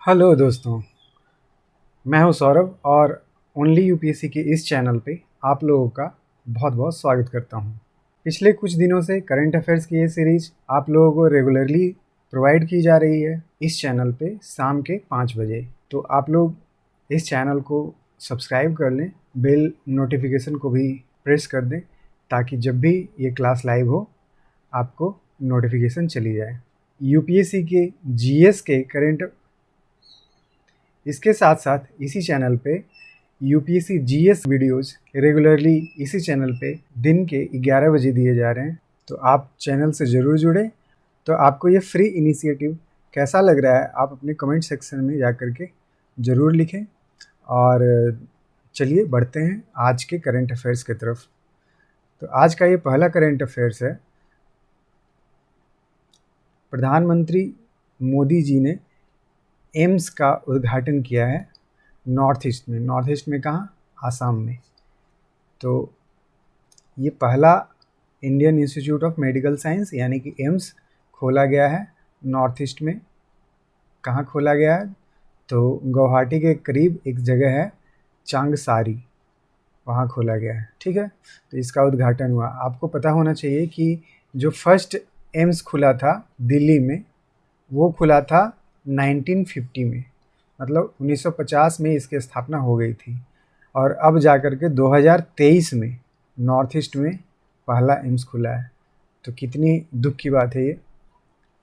Hello दोस्तों, मैं हूं सौरभ और ओनली यूपीएससी के इस चैनल पे आप लोगों का बहुत बहुत स्वागत करता हूं। पिछले कुछ दिनों से करंट अफेयर्स की ये सीरीज आप लोगों को रेगुलरली प्रोवाइड की जा रही है इस चैनल पे शाम के 5 बजे। तो आप लोग इस चैनल को सब्सक्राइब कर लें, बेल नोटिफिकेशन को भी प्रेस कर दें ताकि जब भी ये क्लास लाइव हो आपको नोटिफिकेशन चली जाए। यूपीएससी के जीएस के करंट इसके साथ साथ इसी चैनल पे यूपीएससी जीएस वीडियोस रेगुलरली इसी चैनल पे दिन के 11 बजे दिए जा रहे हैं, तो आप चैनल से ज़रूर जुड़ें। तो आपको ये फ्री इनिशिएटिव कैसा लग रहा है आप अपने कमेंट सेक्शन में जा कर के ज़रूर लिखें। और चलिए बढ़ते हैं आज के करंट अफेयर्स की तरफ। तो आज का ये पहला करंट अफेयर्स है, प्रधानमंत्री मोदी जी ने एम्स का उद्घाटन किया है नॉर्थ ईस्ट में कहाँ? आसाम में। तो ये पहला Indian institute of medical science यानी कि एम्स खोला गया है नॉर्थ ईस्ट में। कहाँ खोला गया है? तो गुवाहाटी के करीब एक जगह है चांगसारी, वहाँ खोला गया है। ठीक है, तो इसका उद्घाटन हुआ। आपको पता होना चाहिए कि जो फर्स्ट एम्स खुला था दिल्ली में वो खुला था 1950 में, मतलब 1950 में इसकी स्थापना हो गई थी। और अब जाकर के 2023 में नॉर्थ ईस्ट में पहला एम्स खुला है। तो कितनी दुख की बात है ये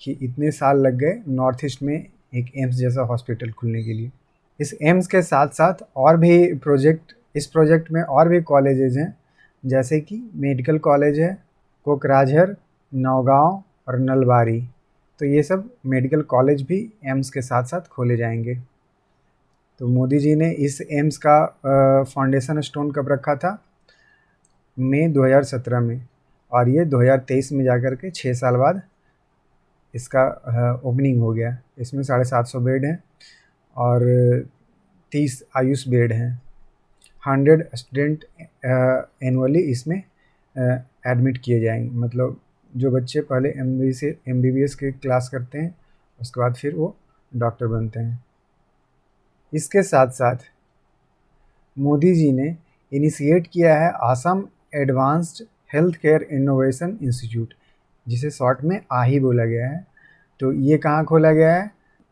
कि इतने साल लग गए नॉर्थ ईस्ट में एक एम्स जैसा हॉस्पिटल खुलने के लिए। इस एम्स के साथ साथ और भी इस प्रोजेक्ट में और भी कॉलेजेज हैं, जैसे कि मेडिकल कॉलेज है कोकराझार, नौगांव और नलबारी। तो ये सब मेडिकल कॉलेज भी एम्स के साथ साथ खोले जाएंगे। तो मोदी जी ने इस एम्स का फाउंडेशन स्टोन कब रखा था? मई 2017 में, और ये 2023 में जाकर के 6 साल बाद इसका ओपनिंग हो गया। इसमें 750 बेड हैं और 30 आयुष बेड हैं। 100 स्टूडेंट एनुअली इसमें एडमिट किए जाएंगे, मतलब जो बच्चे पहले एमबीबीएस के क्लास करते हैं उसके बाद फिर वो डॉक्टर बनते हैं। इसके साथ साथ मोदी जी ने इनिशिएट किया है Assam advanced health care innovation institute, जिसे शॉर्ट में आही बोला गया है। तो ये कहाँ खोला गया है?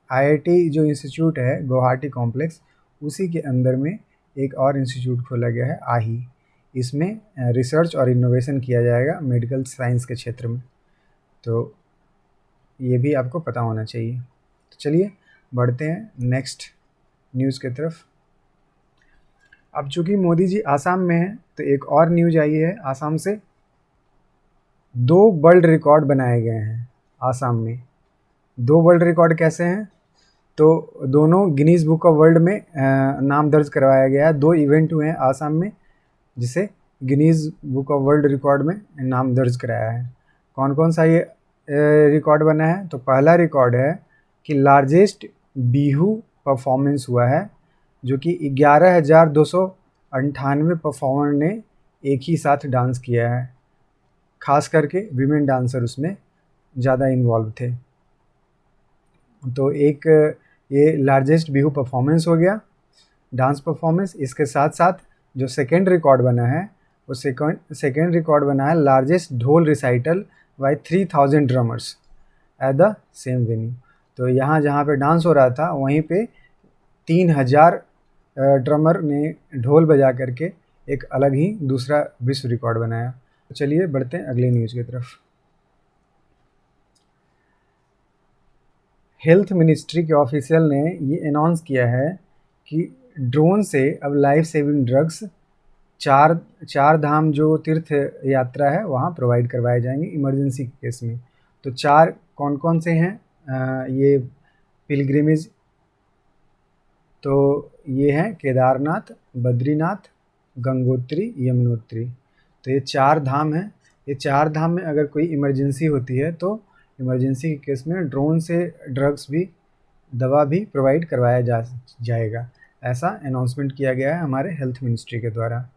आईआईटी जो इंस्टीट्यूट है गुवाहाटी कॉम्प्लेक्स, उसी के अंदर में एक और इंस्टीट्यूट खोला गया है आही। इसमें रिसर्च और इनोवेशन किया जाएगा मेडिकल साइंस के क्षेत्र में। तो ये भी आपको पता होना चाहिए। तो चलिए बढ़ते हैं नेक्स्ट न्यूज़ की तरफ। अब चूंकि मोदी जी आसाम में हैं तो एक और न्यूज आई है आसाम से। 2 वर्ल्ड रिकॉर्ड बनाए गए हैं आसाम में। 2 वर्ल्ड रिकॉर्ड कैसे हैं? तो दोनों गिनीज बुक ऑफ वर्ल्ड में नाम दर्ज करवाया गया है। 2 इवेंट हुए हैं आसाम में जिसे Guinness book of world record में नाम दर्ज कराया है। कौन कौन सा ये रिकॉर्ड बना है? तो पहला रिकॉर्ड है कि लार्जेस्ट बिहू परफॉर्मेंस हुआ है, जो कि 11,298 परफॉर्मर ने एक ही साथ डांस किया है। खास करके विमेन डांसर उसमें ज़्यादा इन्वॉल्व थे। तो एक ये लार्जेस्ट बिहू परफॉर्मेंस हो गया, डांस परफॉर्मेंस। इसके साथ साथ जो सेकेंड रिकॉर्ड बना है वो सेकेंड रिकॉर्ड बना है largest dhol recital by 3000 drummers at the same venue. तो यहाँ जहाँ पे डांस हो रहा था वहीं पे 3000 ड्रमर ने ढोल बजा करके एक अलग ही दूसरा विश्व रिकॉर्ड बनाया। तो चलिए बढ़ते हैं अगले न्यूज़ की तरफ। हेल्थ मिनिस्ट्री के ऑफिशियल ने ये अनाउंस किया है कि ड्रोन से अब लाइफ सेविंग ड्रग्स चार धाम जो तीर्थ यात्रा है वहाँ प्रोवाइड करवाए जाएंगे इमरजेंसी के केस में। तो 4 कौन कौन से हैं ये पिलग्रिमेज? तो ये हैं केदारनाथ, बद्रीनाथ, गंगोत्री, यमुनोत्री। तो ये 4 धाम हैं। ये 4 धाम में अगर कोई इमरजेंसी होती है तो इमरजेंसी के केस में ड्रोन से ड्रग्स भी, दवा भी प्रोवाइड करवाया जाएगा। ऐसा अनाउंसमेंट किया गया है हमारे हेल्थ मिनिस्ट्री के द्वारा।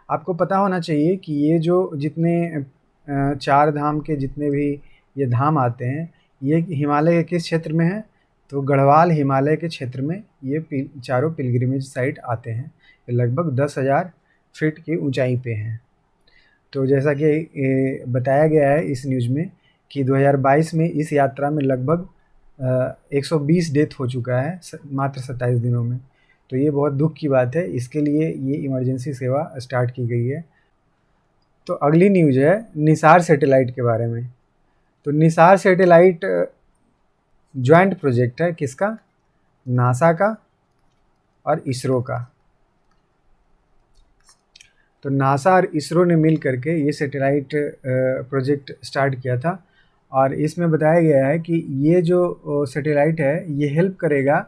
आपको पता होना चाहिए कि ये जो जितने 4 धाम के जितने भी ये धाम आते हैं ये हिमालय के किस क्षेत्र में है? तो गढ़वाल हिमालय के क्षेत्र में ये चारों पिलग्रिमेज साइट आते हैं। ये लगभग 10,000 फीट की ऊंचाई पे हैं। तो जैसा कि बताया गया है इस न्यूज़ में कि 2022 में इस यात्रा में लगभग 120 डेथ हो चुका है मात्र 27 दिनों में। तो ये बहुत दुख की बात है, इसके लिए ये इमरजेंसी सेवा स्टार्ट की गई है। तो अगली न्यूज़ है निसार सैटेलाइट के बारे में। तो निसार सैटेलाइट जॉइंट प्रोजेक्ट है किसका? नासा का और इसरो का। तो नासा और इसरो ने मिल करके ये सैटेलाइट प्रोजेक्ट स्टार्ट किया था और इसमें बताया गया है कि ये जो सैटेलाइट है ये हेल्प करेगा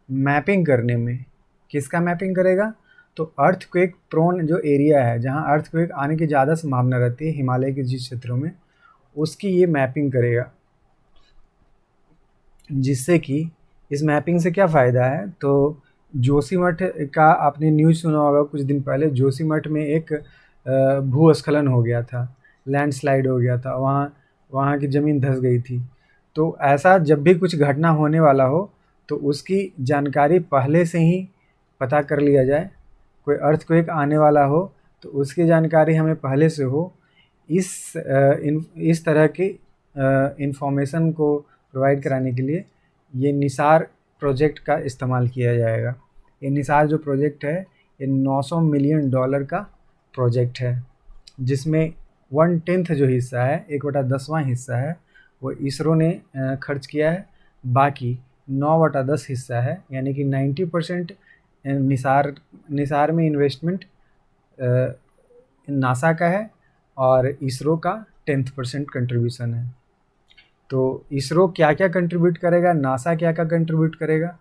मैपिंग करने में। किसका मैपिंग करेगा? तो अर्थक्वेक प्रोन जो एरिया है, जहां अर्थक्वेक आने की ज़्यादा संभावना रहती है हिमालय के जिस क्षेत्रों में, उसकी ये मैपिंग करेगा। जिससे कि इस मैपिंग से क्या फ़ायदा है? तो जोशीमठ का आपने न्यूज़ सुना होगा कुछ दिन पहले, जोशीमठ में एक भूस्खलन हो गया था, लैंडस्लाइड हो गया था, वहाँ की ज़मीन धंस गई थी। तो ऐसा जब भी कुछ घटना होने वाला हो तो उसकी जानकारी पहले से ही पता कर लिया जाए। कोई अर्थक्वेक आने वाला हो तो उसकी जानकारी हमें पहले से हो, इस तरह की इंफॉर्मेशन को प्रोवाइड कराने के लिए ये निसार प्रोजेक्ट का इस्तेमाल किया जाएगा। ये निसार जो प्रोजेक्ट है ये $900 मिलियन का प्रोजेक्ट है, जिसमें 1/10 जो हिस्सा है, 1/10वां हिस्सा है वो इसरो ने खर्च किया है। बाकी 9/10 हिस्सा है, यानी कि 90% निसार में इन्वेस्टमेंट नासा का है और इसरो का 10% कंट्रीब्यूशन है। तो इसरो क्या क्या कंट्रीब्यूट करेगा, नासा क्या क्या कंट्रीब्यूट करेगा,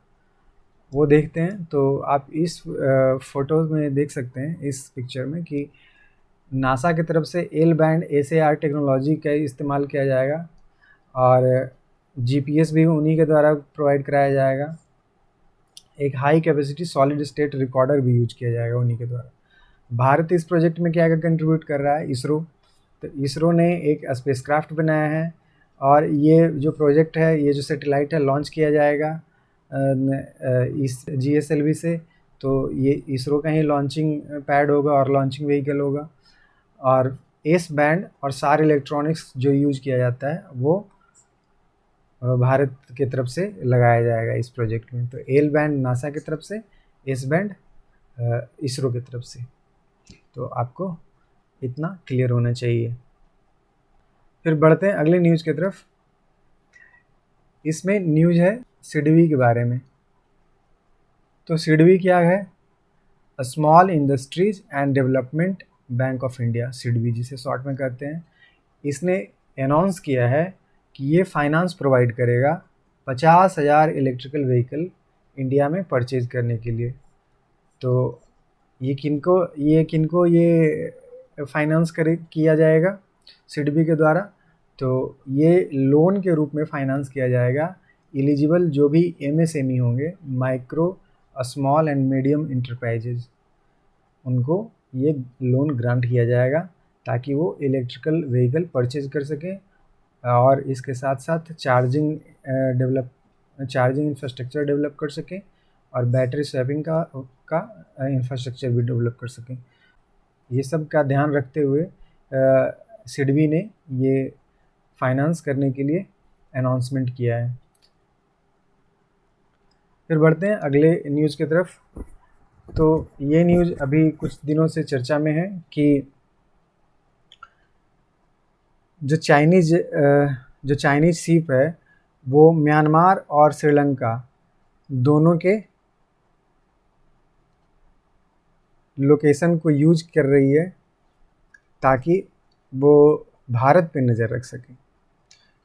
वो देखते हैं। तो आप इस फोटो में देख सकते हैं, इस पिक्चर में, कि नासा की तरफ से एल बैंड SAR टेक्नोलॉजी का इस्तेमाल किया जाएगा और GPS भी उन्हीं के द्वारा प्रोवाइड कराया जाएगा। एक high capacity solid state recorder भी यूज किया जाएगा उन्हीं के द्वारा। भारत इस प्रोजेक्ट में क्या क्या कंट्रीब्यूट कर रहा है? इसरो। तो इसरो ने एक स्पेसक्राफ्ट बनाया है और ये जो प्रोजेक्ट है, ये जो सैटेलाइट है, लॉन्च किया जाएगा इस GSLV से। तो ये इसरो का ही लॉन्चिंग पैड होगा और लॉन्चिंग व्हीकल होगा। और एस बैंड और सार इलेक्ट्रॉनिक्स जो यूज किया जाता है वो भारत की तरफ से लगाया जाएगा इस प्रोजेक्ट में। तो एल बैंड नासा की तरफ से, एस बैंड इसरो की तरफ से। तो आपको इतना क्लियर होना चाहिए। फिर बढ़ते हैं अगले न्यूज़ की तरफ। इसमें न्यूज़ है सिडबी के बारे में। तो सिडबी क्या है? Small industries and development bank of India, SIDBI जिसे शॉर्ट में कहते हैं। इसने अनाउंस किया है कि ये फाइनेंस प्रोवाइड करेगा 50,000 इलेक्ट्रिकल व्हीकल इंडिया में परचेज करने के लिए। तो ये किनको ये फाइनेंस किया जाएगा सिडबी के द्वारा? तो ये लोन के रूप में फाइनेंस किया जाएगा। एलिजिबल जो भी MSME होंगे, micro small and medium enterprises, उनको ये लोन ग्रांट किया जाएगा ताकि वो इलेक्ट्रिकल व्हीकल परचेज कर सकें और इसके साथ साथ चार्जिंग इंफ्रास्ट्रक्चर डेवलप कर सकें और बैटरी स्वैपिंग का इंफ्रास्ट्रक्चर भी डेवलप कर सकें। ये सब का ध्यान रखते हुए सिडबी ने ये फाइनेंस करने के लिए अनाउंसमेंट किया है। फिर बढ़ते हैं अगले न्यूज़ की तरफ। तो ये न्यूज़ अभी कुछ दिनों से चर्चा में है कि जो चाइनीज़ शिप है वो म्यांमार और श्रीलंका दोनों के लोकेशन को यूज कर रही है ताकि वो भारत पे नज़र रख सके।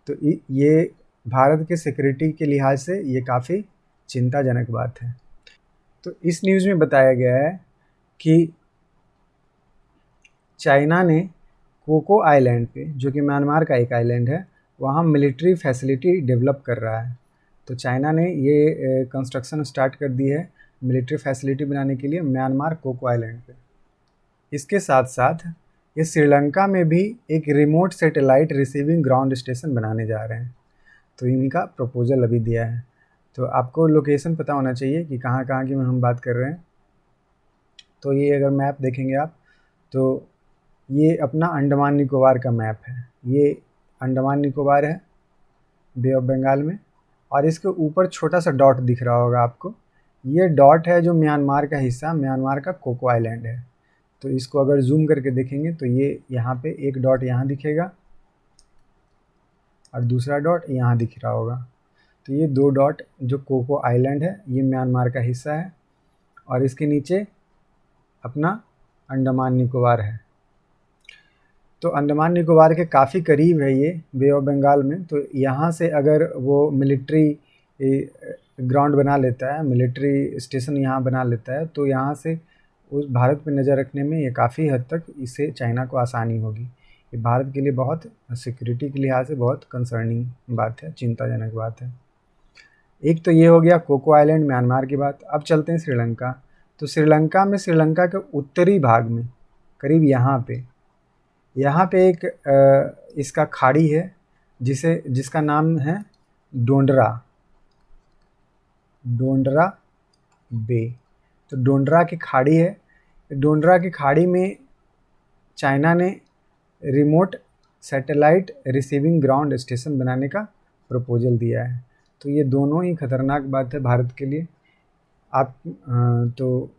तो ये भारत के सिक्योरिटी के लिहाज से ये काफ़ी चिंताजनक बात है। तो इस न्यूज़ में बताया गया है कि चाइना ने कोको आइलैंड पे, जो कि म्यांमार का एक आइलैंड है, वहाँ मिलिट्री फैसिलिटी डेवलप कर रहा है। तो चाइना ने ये कंस्ट्रक्शन स्टार्ट कर दी है मिलिट्री फैसिलिटी बनाने के लिए म्यांमार कोको आइलैंड पे। इसके साथ साथ ये श्रीलंका में भी एक remote satellite receiving ground station बनाने जा रहे हैं। तो इनका प्रपोजल अभी दिया है। तो आपको लोकेशन पता होना चाहिए कि कहाँ कहाँ की हम बात कर रहे हैं। तो ये अगर मैप देखेंगे आप, तो ये अपना अंडमान निकोबार का मैप है। ये अंडमान निकोबार है बे ऑफ बंगाल में, और इसके ऊपर छोटा सा डॉट दिख रहा होगा आपको, ये डॉट है जो म्यांमार का हिस्सा, म्यांमार का कोको आइलैंड है। तो इसको अगर जूम करके देखेंगे तो ये यहाँ पे एक डॉट यहाँ दिखेगा और दूसरा डॉट यहाँ दिख रहा होगा। तो ये 2 डॉट जो कोको आइलैंड है ये म्यांमार का हिस्सा है, और इसके नीचे अपना अंडमान निकोबार है। तो अंडमान निकोबार के काफ़ी करीब है ये बे ऑफ बंगाल में। तो यहाँ से अगर वो मिलिट्री ग्राउंड बना लेता है, मिलिट्री स्टेशन यहाँ बना लेता है, तो यहाँ से उस भारत पे नज़र रखने में ये काफ़ी हद तक इससे चाइना को आसानी होगी। ये भारत के लिए बहुत सिक्योरिटी के लिहाज से बहुत कंसर्निंग बात है, चिंताजनक बात है। एक तो ये हो गया कोको आइलैंड म्यांमार की बात। अब चलते हैं श्रीलंका। तो श्रीलंका में, श्रीलंका के उत्तरी भाग में करीब यहाँ पे एक इसका खाड़ी है जिसका नाम है डोंडरा बे। तो डोंडरा की खाड़ी है। डोंडरा की खाड़ी में चाइना ने remote satellite receiving ground station बनाने का प्रपोजल दिया है। तो ये दोनों ही खतरनाक बात है भारत के लिए। तो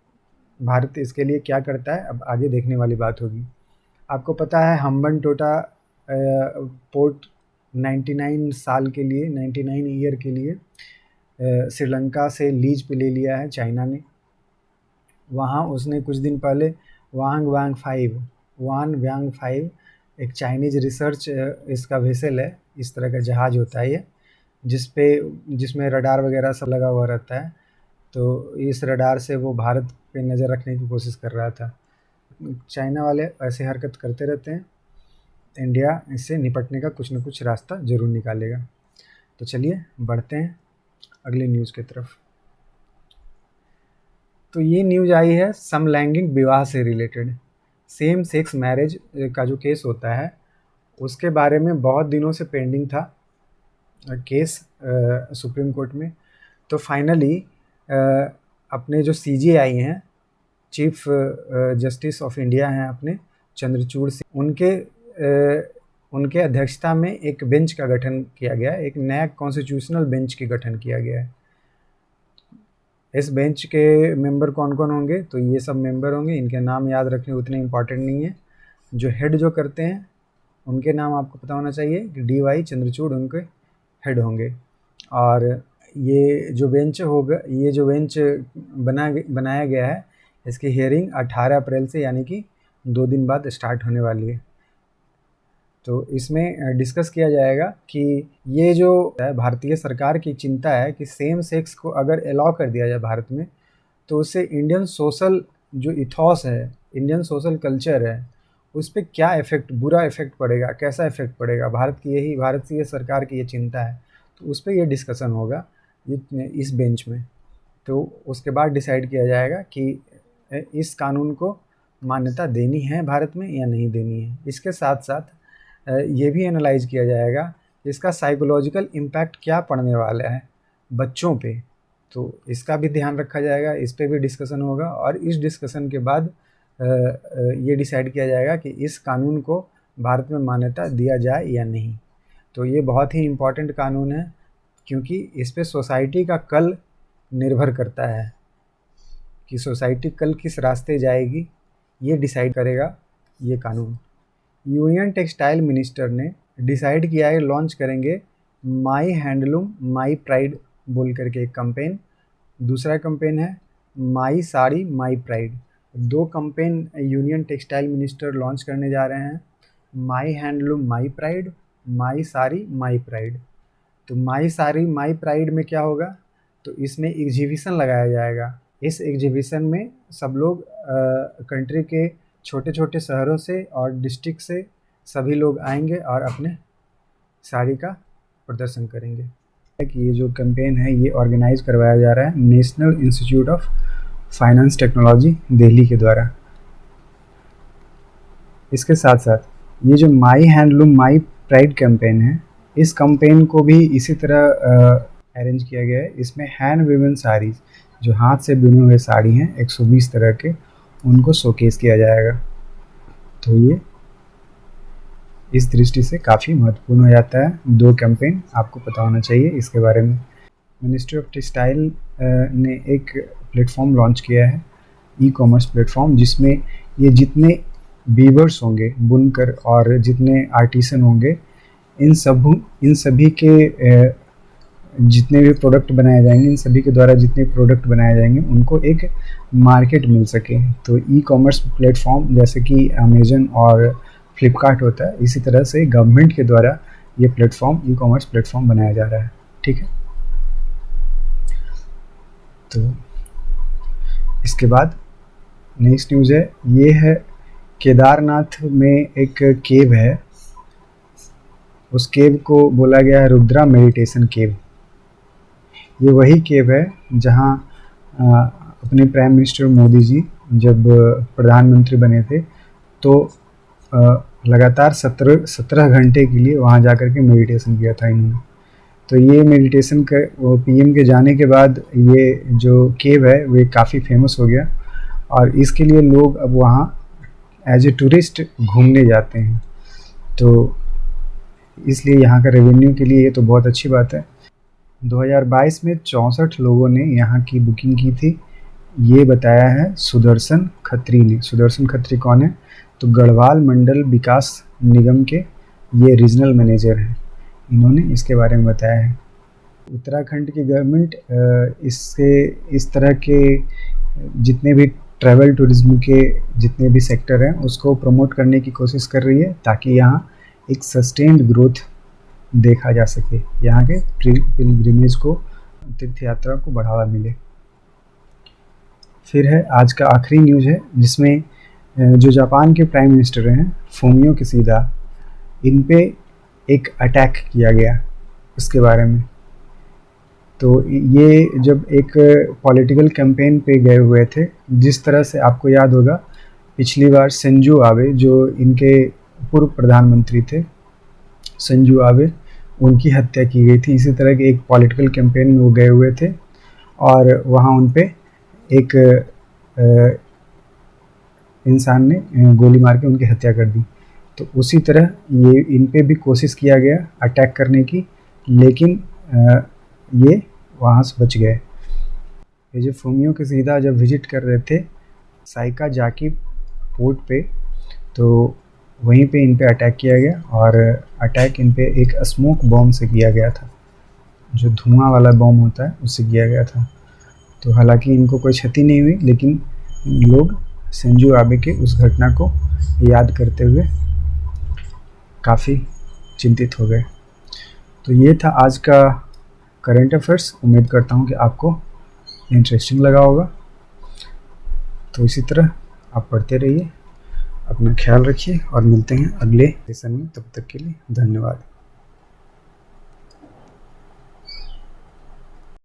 भारत इसके लिए क्या करता है अब आगे देखने वाली बात होगी। आपको पता है हम्बनटोटा पोर्ट 99 साल के लिए, 99 ईयर के लिए श्रीलंका से लीज पे ले लिया है चाइना ने। वहाँ उसने कुछ दिन पहले वांग व्यांग 5 एक चाइनीज़ रिसर्च इसका वेसल है, इस तरह का जहाज़ होता है ये, जिसमें रडार वगैरह सब लगा हुआ रहता है। तो इस रडार से वो भारत पे नज़र रखने की कोशिश कर रहा था। चाइना वाले ऐसे हरकत करते रहते हैं, इंडिया इससे निपटने का कुछ न कुछ रास्ता ज़रूर निकालेगा। तो चलिए बढ़ते हैं अगले न्यूज़ की तरफ। तो ये न्यूज़ आई है समलैंगिक विवाह से रिलेटेड, सेम सेक्स मैरिज का जो केस होता है उसके बारे में बहुत दिनों से पेंडिंग था केस सुप्रीम कोर्ट में। तो फाइनली अपने जो CJI हैं, चीफ जस्टिस ऑफ इंडिया हैं अपने चंद्रचूड़ सिंह, उनके अध्यक्षता में एक बेंच का गठन किया गया है, एक नया कॉन्स्टिट्यूशनल बेंच की गठन किया गया है। इस बेंच के मेंबर कौन कौन होंगे? तो ये सब मेंबर होंगे, इनके नाम याद रखने उतने इम्पॉर्टेंट नहीं है। जो हेड जो करते हैं उनके नाम आपको पता होना चाहिए कि DY चंद्रचूड़ उनके हेड होंगे। और ये जो बेंच होगा, ये जो बेंच बनाया गया है, इसकी हियरिंग 18 अप्रैल से यानी कि 2 दिन बाद स्टार्ट होने वाली है। तो इसमें डिस्कस किया जाएगा कि ये जो भारतीय सरकार की चिंता है कि सेम सेक्स को अगर अलाउ कर दिया जाए भारत में, तो उससे इंडियन सोशल जो इथॉस है, इंडियन सोशल कल्चर है, उस पर क्या इफ़ेक्ट, बुरा इफ़ेक्ट पड़ेगा, कैसा इफ़ेक्ट पड़ेगा। भारतीय सरकार की ये चिंता है, तो उस पर ये डिस्कशन होगा इस बेंच में। तो उसके बाद डिसाइड किया जाएगा कि इस कानून को मान्यता देनी है भारत में या नहीं देनी है। इसके साथ साथ ये भी एनालाइज किया जाएगा इसका साइकोलॉजिकल इम्पैक्ट क्या पड़ने वाला है बच्चों पे। तो इसका भी ध्यान रखा जाएगा, इस पे भी डिस्कशन होगा। और इस डिस्कशन के बाद ये डिसाइड किया जाएगा कि इस कानून को भारत में मान्यता दिया जाए या नहीं। तो ये बहुत ही इम्पॉर्टेंट कानून है, क्योंकि इस पे सोसाइटी का कल निर्भर करता है कि सोसाइटी कल किस रास्ते जाएगी, ये डिसाइड करेगा ये कानून। यूनियन टेक्सटाइल मिनिस्टर ने डिसाइड किया है लॉन्च करेंगे माई हैंडलूम माई प्राइड बोल करके एक कैंपेन। दूसरा कैंपेन है my sari my pride. 2 campaign union textile minister launch करने जा रहे हैं, my handloom my pride, my sari my pride. तो माई साड़ी माई प्राइड में क्या होगा, तो इसमें एग्जीबिशन लगाया जाएगा। इस एग्जीबिशन में सब लोग कंट्री के छोटे छोटे शहरों से और डिस्ट्रिक्ट से सभी लोग आएंगे और अपने साड़ी का प्रदर्शन करेंगे। कि ये जो कैंपेन है ये ऑर्गेनाइज करवाया जा रहा है national institute of finance technology Delhi के द्वारा। इसके साथ साथ ये जो माई हैंडलूम माई प्राइड कैंपेन है, इस कैंपेन को भी इसी तरह अरेंज किया गया है। इसमें हैंड वीवन साड़ीज़, जो हाथ से बुने हुए साड़ी हैं 120 तरह के, उनको शोकेस किया जाएगा। तो ये इस दृष्टि से काफ़ी महत्वपूर्ण हो जाता है। 2 कैंपेन आपको पता होना चाहिए इसके बारे में। मिनिस्ट्री ऑफ टेक्सटाइल ने एक प्लेटफॉर्म लॉन्च किया है, ई-कॉमर्स प्लेटफॉर्म, जिसमें ये जितने वीवर्स होंगे, बुनकर, और जितने आर्टिसन होंगे, इन सभी के जितने भी प्रोडक्ट बनाए जाएंगे, इन सभी के द्वारा जितने प्रोडक्ट बनाए जाएंगे, उनको एक मार्केट मिल सके। तो ई-कॉमर्स प्लेटफॉर्म जैसे कि अमेजन और फ्लिपकार्ट होता है, इसी तरह से गवर्नमेंट के द्वारा ये प्लेटफॉर्म, ई-कॉमर्स प्लेटफॉर्म बनाया जा रहा है। ठीक है, तो इसके बाद नेक्स्ट न्यूज़ है, ये है केदारनाथ में एक केव है, उस केव को बोला गया है रुद्रा मेडिटेशन केव। ये वही केव है जहाँ अपने प्राइम मिनिस्टर मोदी जी जब प्रधानमंत्री बने थे, तो लगातार 17 घंटे के लिए वहाँ जा कर के मेडिटेशन किया था इन्होंने। तो ये मेडिटेशन का पीएम के जाने के बाद ये जो केव है वे काफ़ी फेमस हो गया, और इसके लिए लोग अब वहाँ एज ए टूरिस्ट घूमने जाते हैं। तो इसलिए यहाँ का रेवेन्यू के लिए ये तो बहुत अच्छी बात है। 2022 में 64 लोगों ने यहाँ की बुकिंग की थी, ये बताया है सुदर्शन खत्री ने। सुदर्शन खत्री कौन है? तो गढ़वाल मंडल विकास निगम के ये रीजनल मैनेजर हैं, इन्होंने इसके बारे में बताया है। उत्तराखंड की गवर्नमेंट इस तरह के जितने भी ट्रैवल टूरिज्म के जितने भी सेक्टर हैं उसको प्रमोट करने की कोशिश कर रही है, ताकि यहाँ एक सस्टेन्ड ग्रोथ देखा जा सके, यहाँ के पिलग्रिमेज को, तीर्थ यात्रा को बढ़ावा मिले। फिर है आज का आखिरी न्यूज़ है, जिसमें जो जापान के प्राइम मिनिस्टर हैं फूमियो किशिदा, इन पे एक अटैक किया गया, उसके बारे में। तो ये जब एक पॉलिटिकल कैंपेन पे गए हुए थे, जिस तरह से आपको याद होगा पिछली बार शिंजो आबे, जो इनके पूर्व प्रधानमंत्री थे, शिंजो आबे, उनकी हत्या की गई थी। इसी तरह के एक पॉलिटिकल कैंपेन में वो गए हुए थे, और वहाँ उन पे एक इंसान ने गोली मार के उनकी हत्या कर दी। तो उसी तरह ये इन पे भी कोशिश किया गया अटैक करने की, लेकिन ये वहाँ से बच गए। ये जो फूमियो किशिदा जब विजिट कर रहे थे साइकाजाकी पोर्ट पे, तो वहीं पे इन पे अटैक किया गया, और अटैक इन पे एक स्मोक बॉम्ब से किया गया था, जो धुआं वाला बॉम्ब होता है उससे किया गया था। तो हालांकि इनको कोई क्षति नहीं हुई, लेकिन लोग शिंजो आबे के उस घटना को याद करते हुए काफ़ी चिंतित हो गए। तो ये था आज का करंट अफेयर्स। उम्मीद करता हूँ कि आपको इंटरेस्टिंग लगा होगा। तो इसी तरह आप पढ़ते रहिए, अपना ख्याल रखिए, और मिलते हैं अगले सेशन में। तब तक के लिए धन्यवाद।